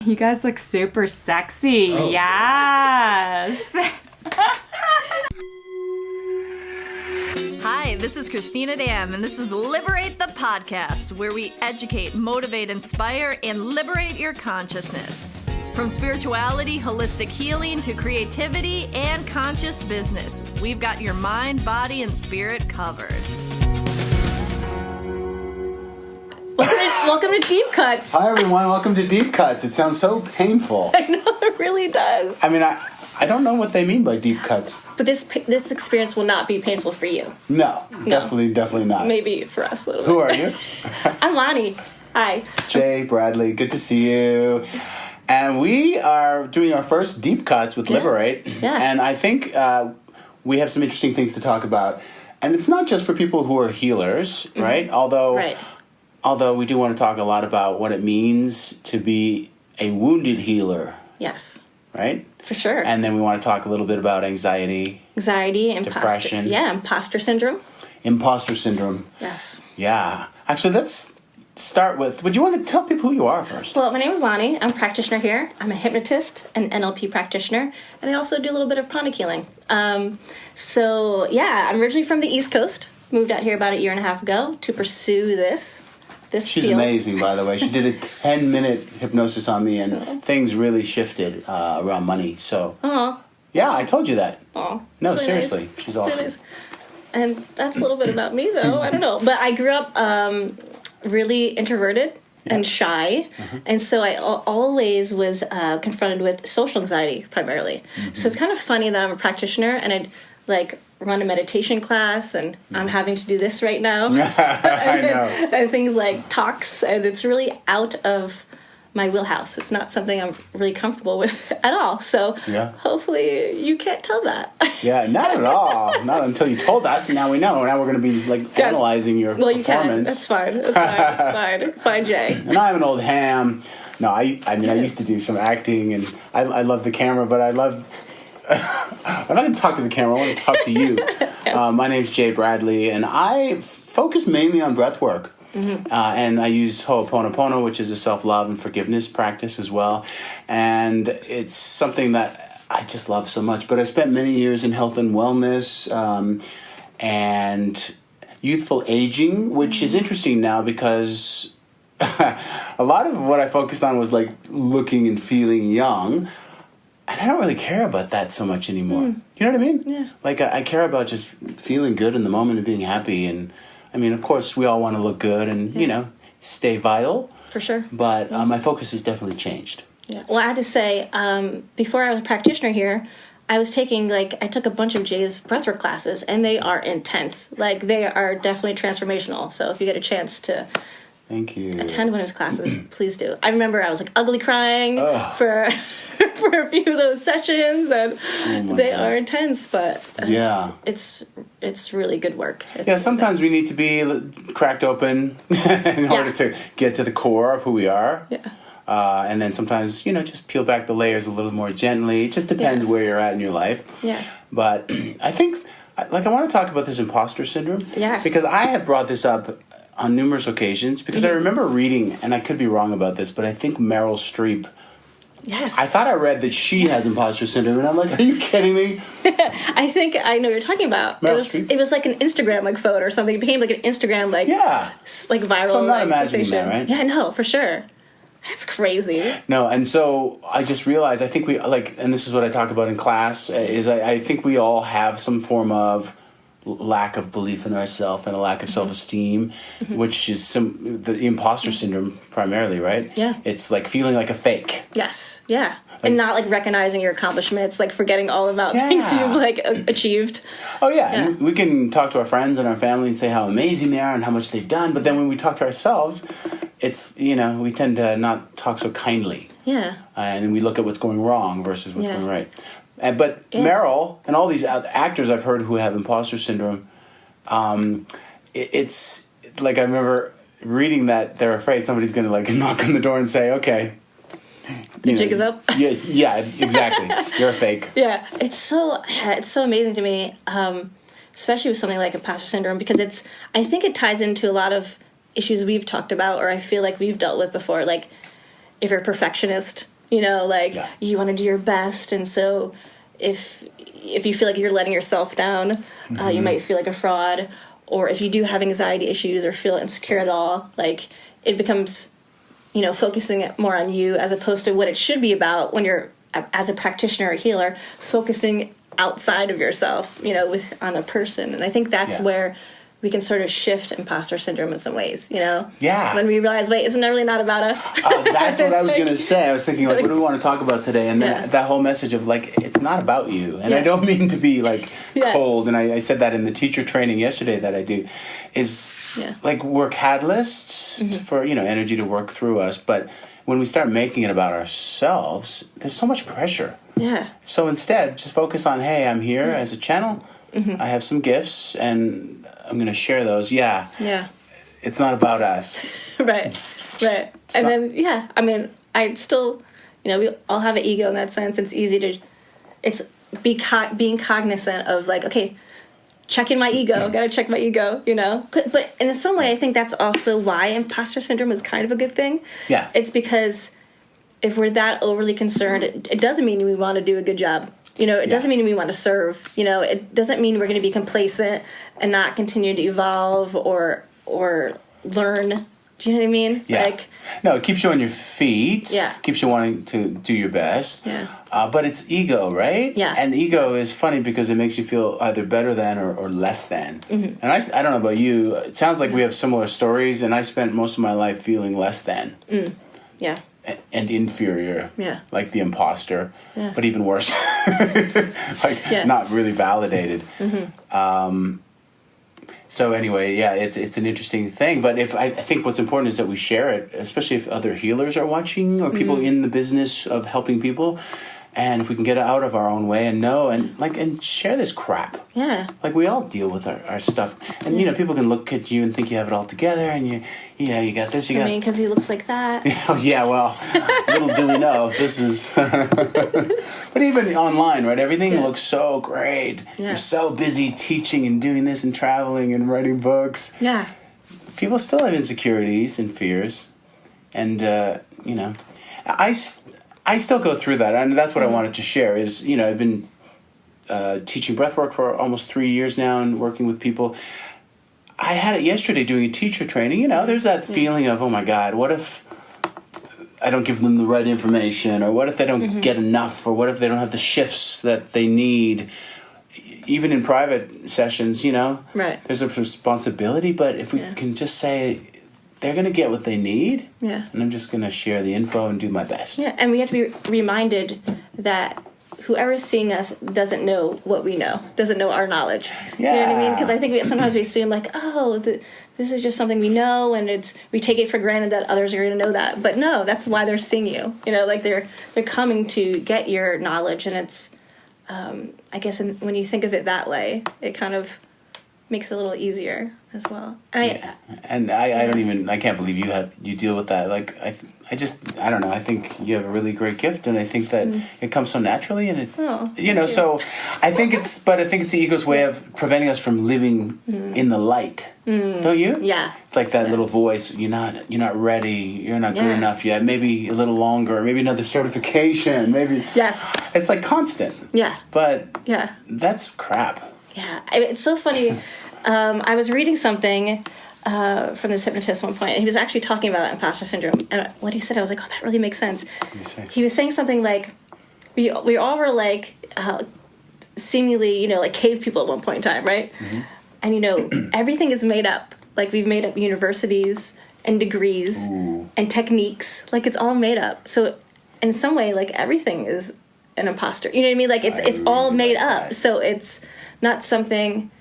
You guys look super sexy. Oh. Yes. Hi, this is Christina Dam, and this is Liberate the Podcast, where we educate, motivate, inspire, and liberate your consciousness. From spirituality, holistic healing, to creativity and conscious business, we've got your mind, body, and spirit covered. Welcome to Deep Cuts. Hi, everyone. Welcome to Deep Cuts. It sounds so painful. I know, it really does. I mean, I don't know what they mean by deep cuts. But this experience will not be painful for you. No. Definitely not. Maybe for us a little bit. Who are you? I'm Lani. Hi. Jay Bradley. Good to see you. And we are doing our first Deep Cuts with Liberate. Yeah. And I think we have some interesting things to talk about. And it's not just for people who are healers, right? Although we do want to talk a lot about what it means to be a wounded healer. Yes. Right? For sure. And then we want to talk a little bit about anxiety. Depression. Yeah, imposter syndrome. Imposter syndrome. Yes. Yeah. Actually, let's start with, would you want to tell people who you are first? Well, my name is Lani. I'm a practitioner here. I'm a hypnotist, an NLP practitioner, and I also do a little bit of pranic healing. I'm originally from the East Coast. Moved out here about a year and a half ago to pursue this She's field. Amazing, by the way. She did a 10-minute hypnosis on me, and things really shifted around money. So, yeah, I told you that. Oh, no, really seriously, nice. she's awesome. Really nice. And that's a little bit about me, though. I don't know, but I grew up really introverted and shy, and so I always was confronted with social anxiety primarily. So it's kind of funny that I'm a practitioner and I'd run a meditation class, and I'm having to do this right now. I know. And things like talks, and it's really out of my wheelhouse. It's not something I'm really comfortable with at all. So hopefully you can't tell that. Yeah, not at all. Not until you told us, and now we know. Now we're going to be analyzing your performance. You can. That's fine. That's fine, Jay. And I'm an old ham. No, I used to do some acting, and I love the camera, but I'm not going to talk to the camera. I want to talk to you. My name's Jay Bradley, and I focus mainly on breath work. And I use Ho'oponopono, which is a self-love and forgiveness practice as well. And it's something that I just love so much. But I spent many years in health and wellness and youthful aging, which is interesting now because a lot of what I focused on was looking and feeling young. And I don't really care about that so much anymore. You know what I mean? Yeah. I care about just feeling good in the moment and being happy. And, I mean, of course, we all want to look good and, stay vital. For sure. But my focus has definitely changed. Yeah. Well, I had to say, before I was a practitioner here, I was taking, I took a bunch of Jay's breathwork classes, and they are intense. They are definitely transformational. So if you get a chance to... Thank you. Attend one of his classes, please do. I remember I was ugly crying for a few of those sessions, and they are intense, but it's really good work. Sometimes we need to be cracked open in order to get to the core of who we are. Yeah. And then sometimes, just peel back the layers a little more gently. It just depends where you're at in your life. Yeah. But I think, I want to talk about this imposter syndrome. Yes. Because I have brought this up on numerous occasions, because I remember reading, and I could be wrong about this, but I think Meryl Streep. Yes. I thought I read that she has imposter syndrome, and I'm like, are you kidding me? I think I know what you're talking about. Meryl Streep? It was like an Instagram photo or something. It became an Instagram viral. So I'm not imagining that, right? Yeah, no, for sure. That's crazy. No, and so I just realized, I think we, and this is what I talk about in class, is I think we all have some form of lack of belief in ourselves and a lack of self-esteem, which is the imposter syndrome primarily, right? Yeah. It's feeling like a fake. Yes, yeah. And not recognizing your accomplishments, forgetting all about things you've achieved. Oh, yeah. And we can talk to our friends and our family and say how amazing they are and how much they've done, but then when we talk to ourselves, it's, we tend to not talk so kindly. Yeah. And we look at what's going wrong versus what's going right. But Meryl and all these actors I've heard who have imposter syndrome, it's I remember reading that they're afraid somebody's going to knock on the door and say, okay. The jig is up. Yeah, exactly. You're a fake. Yeah, it's so amazing to me, especially with something like imposter syndrome, because I think it ties into a lot of issues we've talked about, or I feel like we've dealt with before. If you're a perfectionist, You know, like Yeah. you want to do your best, and so if you feel like you're letting yourself down, you might feel like a fraud. Or if you do have anxiety issues or feel insecure at all, like it becomes, you know, focusing it more on you as opposed to what it should be about when you're, as a practitioner or healer, focusing outside of yourself, you know, on the person. And I think that's where we can sort of shift imposter syndrome in some ways, you know? Yeah. When we realize, wait, isn't it really not about us? Oh, that's what I was going to say. I was thinking, like, what do we want to talk about today? And then that whole message of, like, it's not about you. And I don't mean to be, like, cold. And I said that in the teacher training yesterday that I do. Is, like, we're catalysts for, you know, energy to work through us. But when we start making it about ourselves, there's so much pressure. Yeah. So instead, just focus on, hey, I'm here as a channel. I have some gifts, and I'm going to share those. Yeah. It's not about us. Right. And then, I mean, I still, you know, we all have an ego in that sense. It's easy to, being cognizant of, like, okay, checking my ego, gotta check my ego, you know? But in some way, I think that's also why imposter syndrome is kind of a good thing. Yeah. It's because if we're that overly concerned, it doesn't mean we want to do a good job. You know, it doesn't mean we want to serve. You know, it doesn't mean we're going to be complacent and not continue to evolve or learn. Do you know what I mean? Yeah. Like, no, it keeps you on your feet. Yeah. Keeps you wanting to do your best. Yeah. But it's ego, right? Yeah. And ego is funny because it makes you feel either better than or less than. And I don't know about you. It sounds like we have similar stories, and I spent most of my life feeling less than. Yeah. And inferior. Yeah. Like the imposter. Yeah. But even worse. Like, not really validated. So anyway, it's an interesting thing. But I think what's important is that we share it, especially if other healers are watching or people in the business of helping people. And if we can get out of our own way and know and share this crap. Yeah. Like, we all deal with our stuff. And, you know, people can look at you and think you have it all together, and you got this, you got... I mean, because he looks like that. Oh, yeah, well, little do we know, this is... But even online, right, everything looks so great. Yeah. You're so busy teaching and doing this and traveling and writing books. Yeah. People still have insecurities and fears. And, you know, I still go through that, and that's what I wanted to share is, you know, I've been teaching breathwork for almost 3 years now and working with people. I had it yesterday doing a teacher training. You know, there's that feeling of, oh my God, what if I don't give them the right information, or what if they don't get enough, or what if they don't have the shifts that they need? Even in private sessions, you know, there's a responsibility, but if we can just say, they're going to get what they need, and I'm just going to share the info and do my best. Yeah, and we have to be reminded that whoever's seeing us doesn't know what we know, doesn't know our knowledge. Yeah. You know what I mean? Because I think sometimes we assume, like, oh, this is just something we know, and we take it for granted that others are going to know that. But no, that's why they're seeing you. You know, like they're coming to get your knowledge, and it's, I guess when you think of it that way, it kind of makes it a little easier as well. And I can't believe you deal with that. Like, I don't know. I think you have a really great gift, and I think that it comes so naturally, and so I think it's the ego's way of preventing us from living in the light. Don't you? Yeah. It's like that little voice. You're not ready. You're not good enough yet. Maybe a little longer. Maybe another certification. Maybe. Yes. It's like constant. Yeah. But that's crap. Yeah, it's so funny. I was reading something from this hypnotist at one point, and he was actually talking about imposter syndrome. And what he said, I was like, oh, that really makes sense. He was saying something like, we all were like, seemingly, you know, like cave people at one point in time, right? And, you know, everything is made up. Like, we've made up universities and degrees and techniques. Like, it's all made up. So, in some way, like, everything is an imposter. You know what I mean? Like, it's all made up. So, it's not something...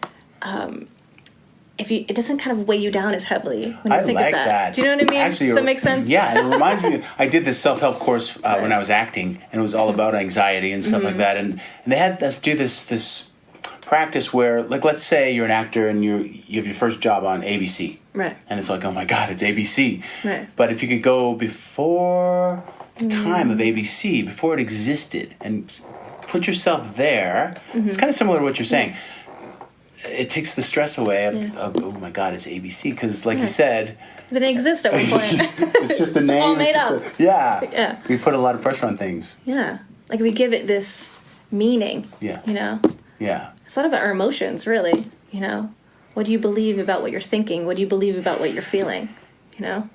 it doesn't kind of weigh you down as heavily when you think of that. Do you know what I mean? Actually, does that make sense? Yeah, it reminds me. I did this self-help course when I was acting, and it was all about anxiety and stuff like that. And they had us do this practice where, like, let's say you're an actor and you have your first job on ABC, right? And it's like, oh my God, it's ABC, right? But if you could go before the time of ABC, before it existed, and put yourself there, it's kind of similar to what you're saying. it takes the stress away of oh my God, it's ABC. Because like you said... It didn't exist at one point. It's just a name. All made up. Yeah. We put a lot of pressure on things. Yeah. Like we give it this meaning. Yeah. You know? Yeah. It's not about our emotions, really. You know? What do you believe about what you're thinking? What do you believe about what you're feeling? You know?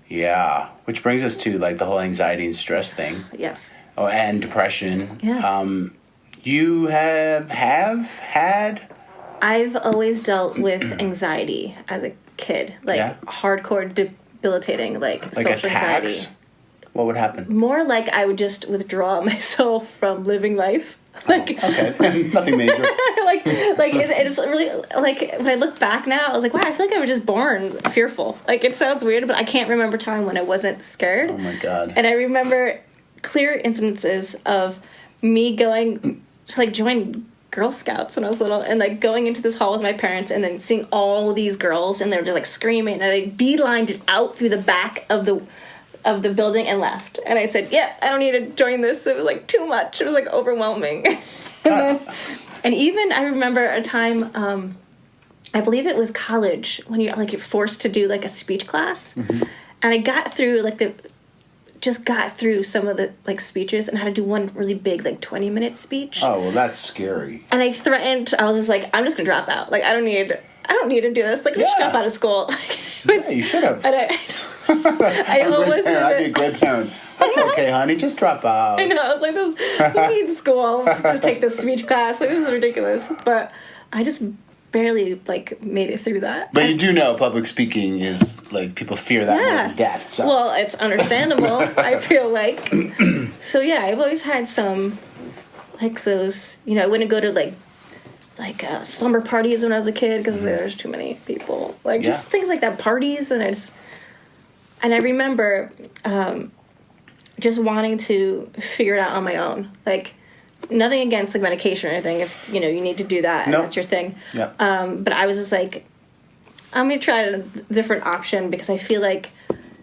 Yeah. Which brings us to like the whole anxiety and stress thing. Yes. Oh, and depression. Yeah. You have had... I've always dealt with anxiety as a kid. Like hardcore debilitating, like social attacks? anxiety. What would happen? More like I would just withdraw myself from living life. Like, okay, nothing major. it's really like when I look back now, I was like, wow, I feel like I was just born fearful. Like it sounds weird, but I can't remember a time when I wasn't scared. Oh my God! And I remember clear instances of me going to like join Girl Scouts when I was little, and like going into this hall with my parents, and then seeing all these girls, and they were just like screaming, and I beelined it out through the back of the building and left. And I said, yeah, I don't need to join this. It was like too much. It was like overwhelming. And even I remember a time, I believe it was college, when you're forced to do like a speech class. Mm-hmm. And I got through got through some of the like speeches and had to do one really big like 20-minute speech. Oh, well, that's scary. And I threatened, I was just like, I'm just gonna drop out. Like I don't need to do this. Like let's drop out of school. Yeah, you should have. I almost I'd be a great parent. That's okay, honey. Just drop out. I know. I was like, who needs school? Just take this speech class. Like, this is ridiculous. But I just barely like made it through that. But you do know public speaking is like people fear that more than death. So. Well, it's understandable. I feel like. So yeah, I've always had some like those. You know, I wouldn't go to like slumber parties when I was a kid because there's too many people. Like just things like that, parties, and I remember just wanting to figure it out on my own. Like nothing against like medication or anything. If you need to do that, that's your thing. Yeah. But I was just like, I'm gonna try a different option because I feel like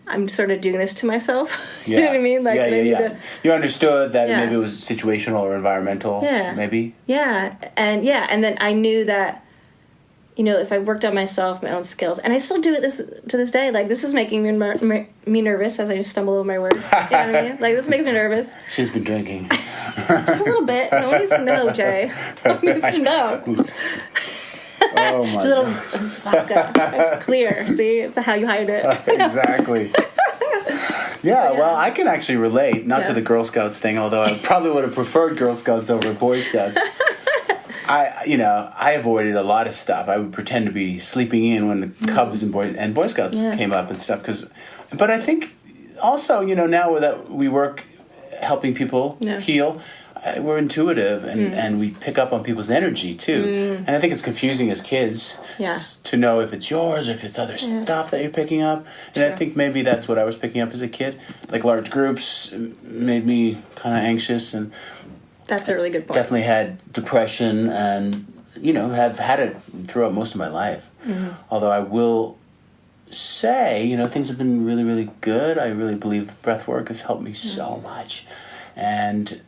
I'm sort of doing this to myself. You know what I mean? Like, yeah. You understood that maybe it was situational or environmental. Yeah. Maybe. Yeah, and then I knew that, if I worked on myself, my own skills, and I still do it to this day. Like this is making me nervous as I just stumble over my words. You know what I mean? Like this makes me nervous. She's been drinking. Just a little bit. No one needs to know, Jay. No one needs to know. Oh my Just a little vodka. It's clear. See, it's how you hide it. Exactly. Yeah, well, I can actually relate, not to the Girl Scouts thing, although I probably would have preferred Girl Scouts over Boy Scouts. I avoided a lot of stuff. I would pretend to be sleeping in when the Cubs and Boy Scouts came up and stuff. But I think also, now that we work helping people heal, we're intuitive and we pick up on people's energy too. And I think it's confusing as kids to know if it's yours or if it's other stuff that you're picking up. And I think maybe that's what I was picking up as a kid. Like large groups made me kind of anxious, and that's a really good point. Definitely had depression and, have had it throughout most of my life. Mm-hmm. Although I will say, things have been really, really good. I really believe breath work has helped me so much. And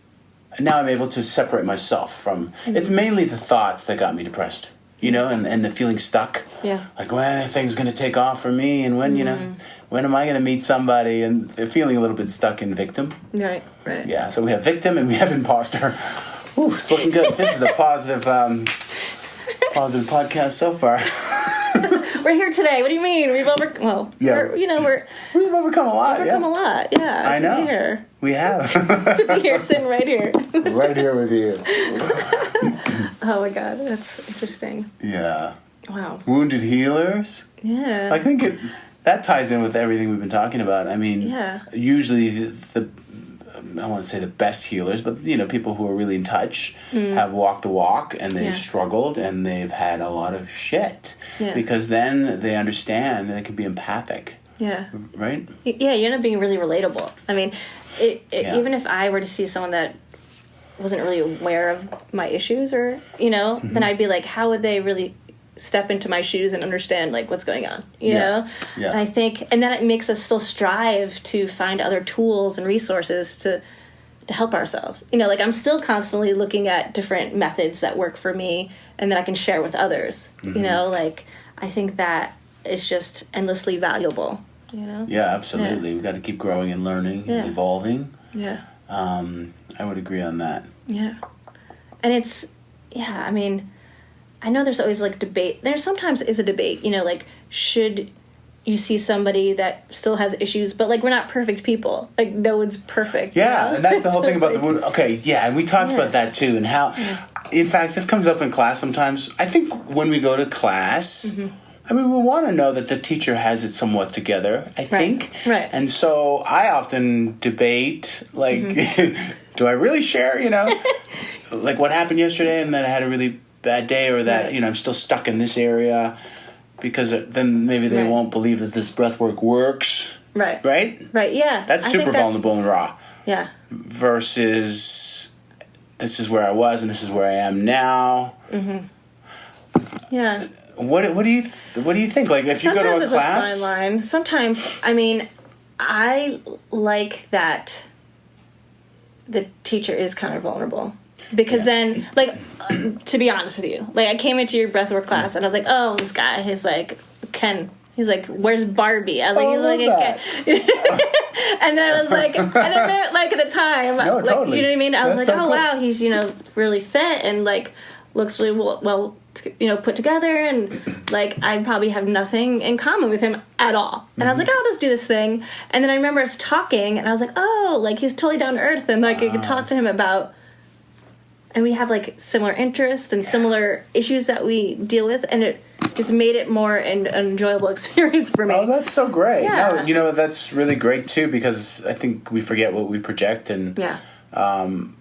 now I'm able to separate myself from... It's mainly the thoughts that got me depressed, and the feeling stuck. Yeah. Like, when are things going to take off for me? And when, when am I going to meet somebody? And feeling a little bit stuck in victim. Right. Yeah, so we have victim and we have imposter. Ooh, it's looking good. This is a positive podcast so far. We're here today. What do you mean? We've overcome a lot. We've overcome a lot. Overcome a lot. Yeah. I know. To be here. We have. To be here, sitting right here. Right here with you. Oh my God, that's interesting. Yeah. Wow. Wounded healers. Yeah. I think that ties in with everything we've been talking about. I mean, usually I want to say the best healers, but people who are really in touch have walked the walk, and they've struggled, and they've had a lot of shit because then they understand and they can be empathic. Yeah. Right? Yeah, you end up being really relatable. I mean, even if I were to see someone that wasn't really aware of my issues or, then I'd be like, how would they really step into my shoes and understand like what's going on, you know? Yeah. And I think, and then it makes us still strive to find other tools and resources to to help ourselves. Like I'm still constantly looking at different methods that work for me and that I can share with others. Like I think that is just endlessly valuable. Yeah, absolutely. We've got to keep growing and learning and evolving. Yeah. I would agree on that. Yeah. And it's, I mean, I know there's always like debate. There sometimes is a debate, like should you see somebody that still has issues, but like we're not perfect people. Like no one's perfect. Yeah, and that's the whole thing about the wound. Okay, yeah, and we talked about that too, and how, in fact, this comes up in class sometimes. I think when we go to class, I mean, we want to know that the teacher has it somewhat together, I think. Right. And so I often debate, like, do I really share, like what happened yesterday and then I had a really bad day, or that, I'm still stuck in this area, because then maybe they won't believe that this breath work works. Right. Right? Right, yeah. That's super vulnerable and raw. Yeah. Versus this is where I was and this is where I am now. Yeah. What do you think? Like if you go to a class, it's a fine line. Sometimes, I mean, I like that the teacher is kind of vulnerable, because then, like, to be honest with you, like I came into your breathwork class and I was like, oh, this guy, he's like Ken. He's like, where's Barbie? I was like, he's like, Ken. And then I was like, and I meant like at the time, no, like, totally. you know what I mean? I was That's like, so oh cool. wow, he's really fit and like looks really well put together, and like I probably have nothing in common with him at all. And I was like, oh, I'll just do this thing. And then I remember us talking, and I was like, oh, like he's totally down to earth, and like I could talk to him about, and we have like similar interests and similar issues that we deal with, and it just made it more an enjoyable experience for me. Oh, that's so great. Yeah. No, that's really great too, because I think we forget what we project, and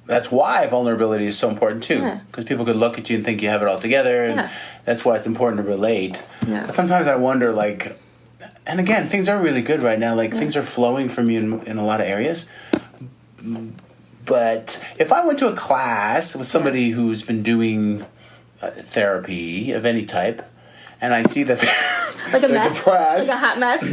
that's why vulnerability is so important too, because people could look at you and think you have it all together, and that's why it's important to relate. But sometimes I wonder, like, and again, things are really good right now, like things are flowing for me in a lot of areas, but if I went to a class with somebody who's been doing therapy of any type, and I see that like a they're mess, depressed, like a hot mess.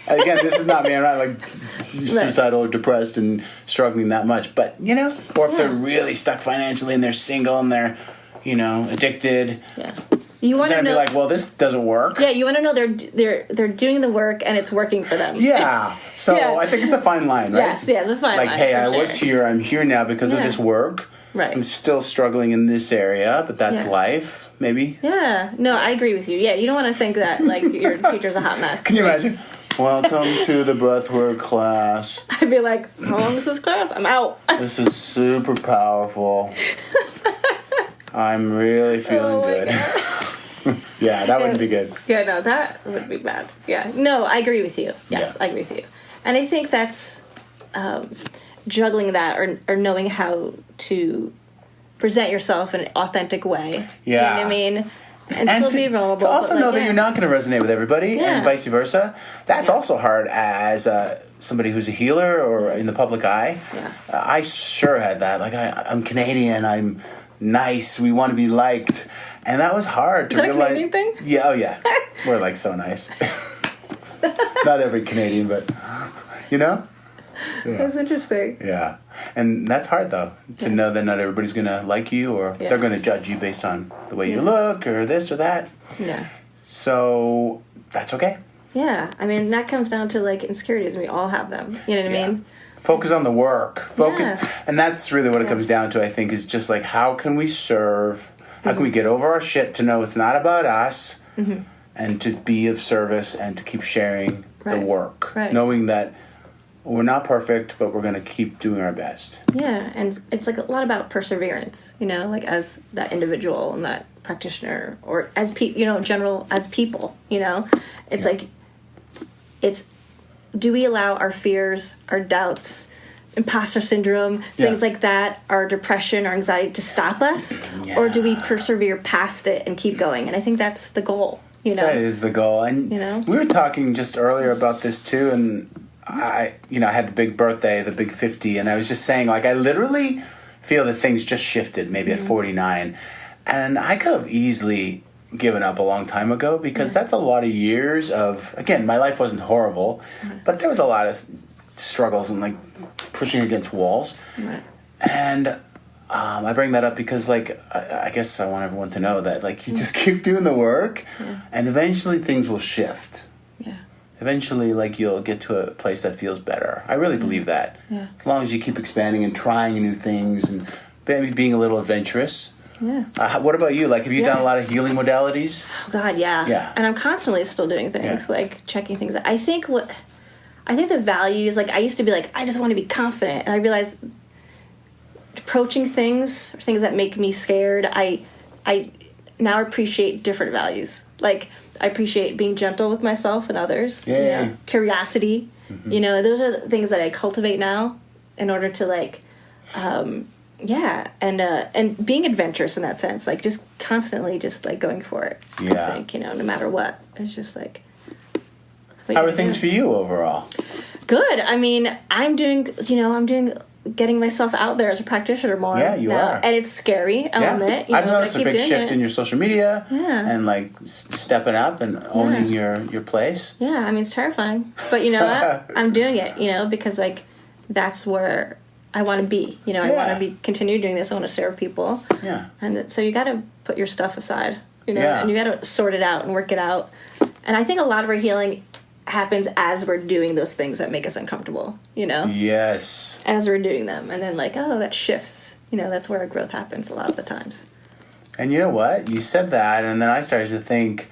Again, this is not me. I'm not like suicidal or depressed and struggling that much. But, or if they're really stuck financially and they're single and they're, addicted. Yeah. You want then to I'd know, be like, well, this doesn't work. Yeah, you want to know they're doing the work and it's working for them. Yeah. So I think it's a fine line, right? Yes, it's a fine line. Like, hey, for I sure. was here. I'm here now because of this work. Right. I'm still struggling in this area, but that's life, maybe. Yeah. No, I agree with you. Yeah, you don't want to think that, like, your teacher's a hot mess. Can you imagine? Welcome to the breathwork class. I'd be like, how long is this class? I'm out. This is super powerful. I'm really feeling good. Yeah, that wouldn't be good. Yeah, no, that would be bad. Yeah. No, I agree with you. Yes, I agree with you. And I think that's juggling that or knowing how to present yourself in an authentic way. Yeah. You know what I mean? And still be vulnerable. To also but, know that you're not going to resonate with everybody, and vice versa. That's also hard as somebody who's a healer or in the public eye. Yeah. I sure had that. Like, I'm Canadian, I'm nice, we want to be liked. And that was hard to Is that realize. a Canadian thing? Yeah, oh yeah. We're like so nice. Not every Canadian, but, Yeah. That's interesting. Yeah. And that's hard, though, to know that not everybody's going to like you, or they're going to judge you based on the way you look or this or that. Yeah. So that's okay. Yeah. I mean, that comes down to, like, insecurities, and we all have them. You know what I mean? Focus on the work. Focus. Yes. And that's really what it comes down to, I think, is just like, how can we serve? How can we get over our shit to know it's not about us, and to be of service and to keep sharing the work. Right. Knowing that we're not perfect, but we're going to keep doing our best. Yeah, and it's like a lot about perseverance, like as that individual and that practitioner, or as general as people, it's like, it's, do we allow our fears, our doubts, imposter syndrome, things like that, our depression, our anxiety to stop us, or do we persevere past it and keep going? And I think that's the goal, That is the goal. And we were talking just earlier about this too, and I had the big birthday, the big 50, and I was just saying, like, I literally feel that things just shifted maybe at 49. And I could have easily given up a long time ago, because that's a lot of years of, again, my life wasn't horrible, but there was a lot of struggles and, like, pushing against walls. And I bring that up because, like, I guess I want everyone to know that, like, you just keep doing the work, and eventually things will shift. Yeah. Eventually, like, you'll get to a place that feels better. I really believe that. Yeah. As long as you keep expanding and trying new things and maybe being a little adventurous. Yeah. What about you? Like, have you done a lot of healing modalities? Oh, God, yeah. Yeah. And I'm constantly still doing things, like checking things out. I think the values, like, I used to be like, I just want to be confident. And I realized approaching things that make me scared, I now appreciate different values. Like, I appreciate being gentle with myself and others. Yeah. You know, curiosity. Mm-hmm. You know, those are the things that I cultivate now in order to, like, and being adventurous in that sense, like, just constantly just, like, going for it. Yeah. I think, you know, no matter what. It's just, like... How are things for you overall? Good. I mean, I'm getting myself out there as a practitioner more. Yeah, you are. And it's scary, I'll admit. I've noticed a big shift in your social media and, like, stepping up and owning your place. Yeah, I mean, it's terrifying. But you know what? I'm doing it, you know, because, like, that's where I want to be. You know, I want to continue doing this. I want to serve people. Yeah. And so you got to put your stuff aside, you know, and you got to sort it out and work it out. And I think a lot of our healing happens as we're doing those things that make us uncomfortable, you know? Yes. As we're doing them. And then, like, oh, that shifts. You know, that's where our growth happens a lot of the times. And you know what? You said that, and then I started to think,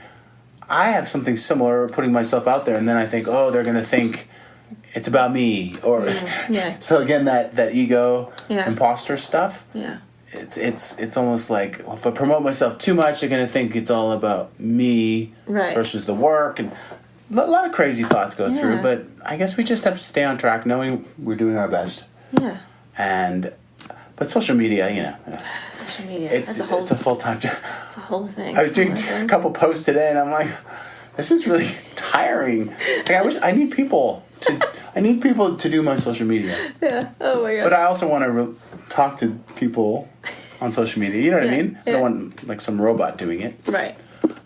I have something similar, putting myself out there, and then I think, oh, they're going to think it's about me. Or So again, that ego, imposter stuff. Yeah. It's almost like, well, if I promote myself too much, they're going to think it's all about me versus the work. And a lot of crazy thoughts go through, but I guess we just have to stay on track, knowing we're doing our best. Yeah. But social media, you know. Social media. It's a full-time job. It's a whole thing. I was doing a couple posts today, and I'm like, this is really tiring. Like, I need people to do my social media. Yeah. Oh my God. But I also want to talk to people on social media. You know what I mean? I don't want, like, some robot doing it. Right.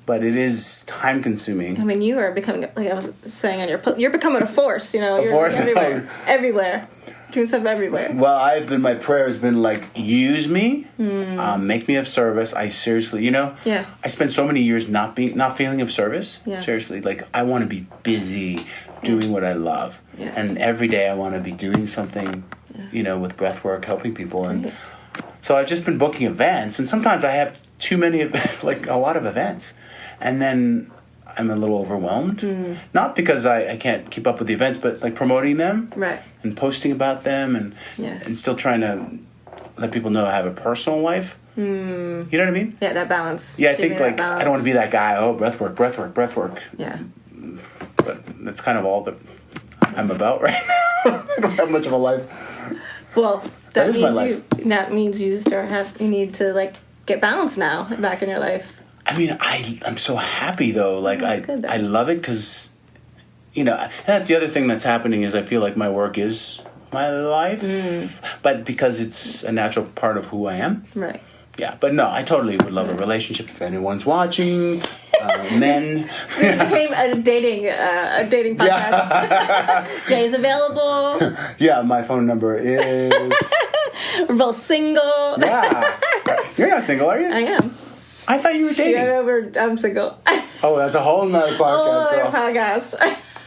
But it is time consuming. I mean, you are becoming, like I was saying on you're becoming a force, you know. You're force? Everywhere. Doing stuff everywhere. Well, my prayer has been, like, use me, make me of service. I seriously, you know, I spent so many years not feeling of service. Yeah. Seriously, like, I want to be busy doing what I love. Yeah. And every day I want to be doing something, you know, with breath work, helping people. And so I've just been booking events, and sometimes I have too many, like, a lot of events. And then I'm a little overwhelmed. Not because I can't keep up with the events, but, like, promoting them. Right. And posting about them and still trying to let people know I have a personal life. You know what I mean? Yeah, that balance. Yeah, I think, like, I don't want to be that guy, breath work. Yeah. But that's kind of all that I'm about right now. I don't have much of a life. Well, that means you need to, like, get balance now back in your life. I mean, I'm so happy, though. Like, I love it because, you know, that's the other thing that's happening is I feel like my work is my life. But because it's a natural part of who I am. Right. Yeah, but no, I totally would love a relationship if anyone's watching. Men. This became a dating podcast. Yeah. Jay's available. Yeah, my phone number is... We're both single. Yeah. You're not single, are you? I am. I thought you were dating. Yeah, I'm single. Oh, that's a whole nother podcast, girl. Podcast.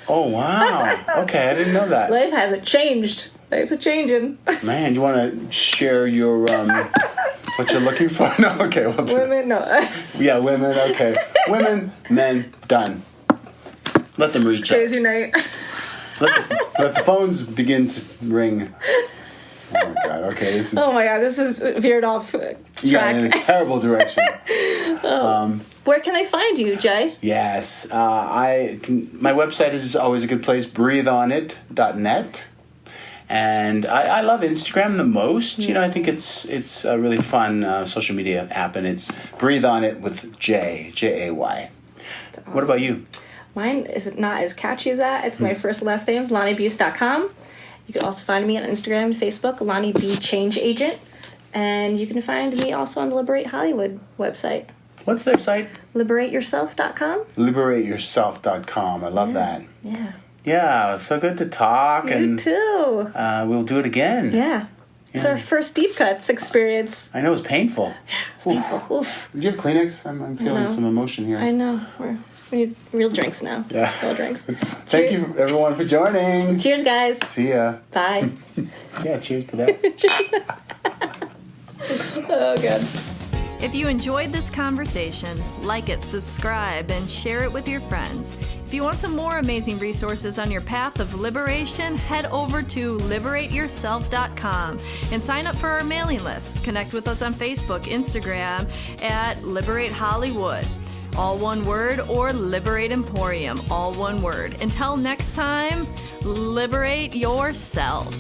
Oh, wow. Okay, I didn't know that. Life hasn't changed. Life's a-changing. Man, you want to share your, what you're looking for? No, okay. Women, no. Yeah, women, okay. Women, men, done. Let them reach out. Today's your night. Let the phones begin to ring. Oh my God! Okay, this is veered off track. Yeah, in a terrible direction. Where can they find you, Jay? Yes, my website is always a good place. breatheonit.net, and I love Instagram the most. You know, I think it's a really fun social media app, and it's Breathe On It with Jay Awesome. What about you? Mine is not as catchy as that. It's my first and last name, LaniBuess.com. You can also find me on Instagram and Facebook, Lani B Change Agent. And you can find me also on the Liberate Hollywood website. What's their site? LiberateYourself.com. LiberateYourself.com. I love that. Yeah. Yeah, so good to talk. You too. We'll do it again. Yeah. It's our first deep cuts experience. I know, it's painful. It's painful. Oof. Do you have Kleenex? I'm feeling some emotion here. I know. We need real drinks now. Yeah. Real drinks. Thank you, everyone, for joining. Cheers, guys. See ya. Bye. Yeah, cheers to that. Oh, God. If you enjoyed this conversation, like it, subscribe, and share it with your friends. If you want some more amazing resources on your path of liberation, head over to liberateyourself.com and sign up for our mailing list. Connect with us on Facebook, Instagram at Liberate Hollywood, all one word, or Liberate Emporium, all one word. Until next time, liberate yourself.